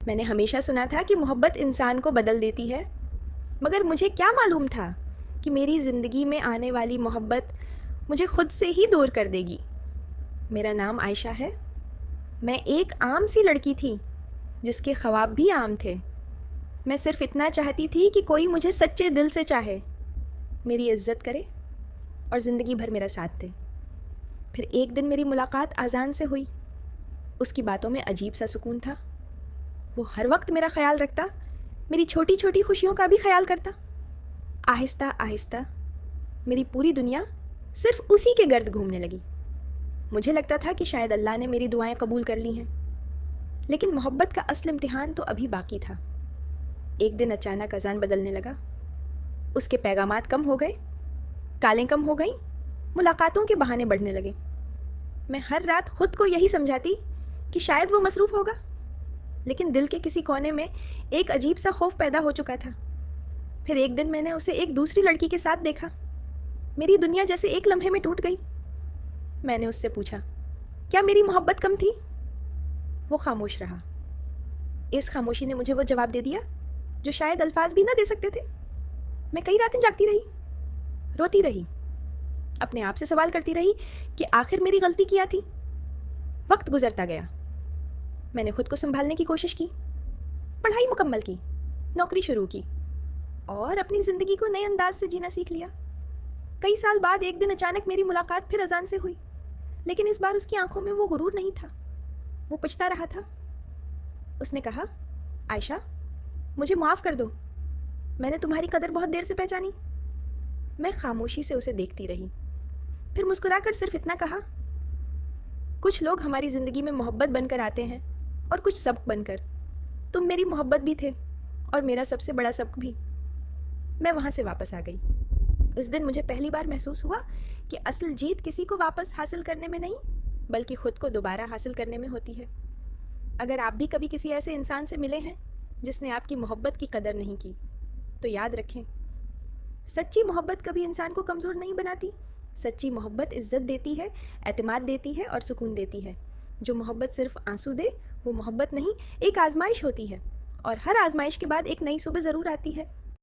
मैंने हमेशा सुना था कि मोहब्बत इंसान को बदल देती है, मगर मुझे क्या मालूम था कि मेरी ज़िंदगी में आने वाली मोहब्बत मुझे खुद से ही दूर कर देगी। मेरा नाम आयशा है। मैं एक आम सी लड़की थी जिसके ख्वाब भी आम थे। मैं सिर्फ इतना चाहती थी कि कोई मुझे सच्चे दिल से चाहे, मेरी इज्जत करे और ज़िंदगी भर मेरा साथ दे। फिर एक दिन मेरी मुलाकात आज़ान से हुई। उसकी बातों में अजीब सा सुकून था। वो हर वक्त मेरा ख्याल रखता, मेरी छोटी छोटी खुशियों का भी ख्याल करता। आहिस्ता आहिस्ता मेरी पूरी दुनिया सिर्फ उसी के गर्द घूमने लगी। मुझे लगता था कि शायद अल्लाह ने मेरी दुआएं कबूल कर ली हैं, लेकिन मोहब्बत का असल इम्तिहान तो अभी बाकी था। एक दिन अचानक अजान बदलने लगा। उसके पैगामात कम हो गए, कालें कम हो गईं, मुलाकातों के बहाने बढ़ने लगे। मैं हर रात खुद को यही समझाती कि शायद वो मसरूफ़ होगा, लेकिन दिल के किसी कोने में एक अजीब सा खौफ पैदा हो चुका था। फिर एक दिन मैंने उसे एक दूसरी लड़की के साथ देखा। मेरी दुनिया जैसे एक लम्हे में टूट गई। मैंने उससे पूछा, क्या मेरी मोहब्बत कम थी? वो खामोश रहा। इस खामोशी ने मुझे वो जवाब दे दिया जो शायद अल्फाज भी ना दे सकते थे। मैं कई रातें जागती रही, रोती रही, अपने आप से सवाल करती रही कि आखिर मेरी गलती क्या थी। वक्त गुजरता गया। मैंने खुद को संभालने की कोशिश की, पढ़ाई मुकम्मल की, नौकरी शुरू की और अपनी ज़िंदगी को नए अंदाज से जीना सीख लिया। कई साल बाद एक दिन अचानक मेरी मुलाकात फिर अजान से हुई, लेकिन इस बार उसकी आंखों में वो गुरूर नहीं था। वो पछता रहा था। उसने कहा, आयशा, मुझे माफ़ कर दो, मैंने तुम्हारी कदर बहुत देर से पहचानी। मैं खामोशी से उसे देखती रही, फिर मुस्कुराकर सिर्फ इतना कहा, कुछ लोग हमारी ज़िंदगी में मोहब्बत बनकर आते हैं और कुछ सबक बनकर। तुम मेरी मोहब्बत भी थे और मेरा सबसे बड़ा सबक भी। मैं वहाँ से वापस आ गई। उस दिन मुझे पहली बार महसूस हुआ कि असल जीत किसी को वापस हासिल करने में नहीं, बल्कि खुद को दोबारा हासिल करने में होती है। अगर आप भी कभी किसी ऐसे इंसान से मिले हैं जिसने आपकी मोहब्बत की कदर नहीं की, तो याद रखें, सच्ची मोहब्बत कभी इंसान को कमज़ोर नहीं बनाती। सच्ची मोहब्बत इज़्ज़त देती है, एतमाद देती है और सुकून देती है। जो मोहब्बत सिर्फ आंसू दे, वो मोहब्बत नहीं, एक आजमाइश होती है, और हर आजमाइश के बाद एक नई सुबह ज़रूर आती है।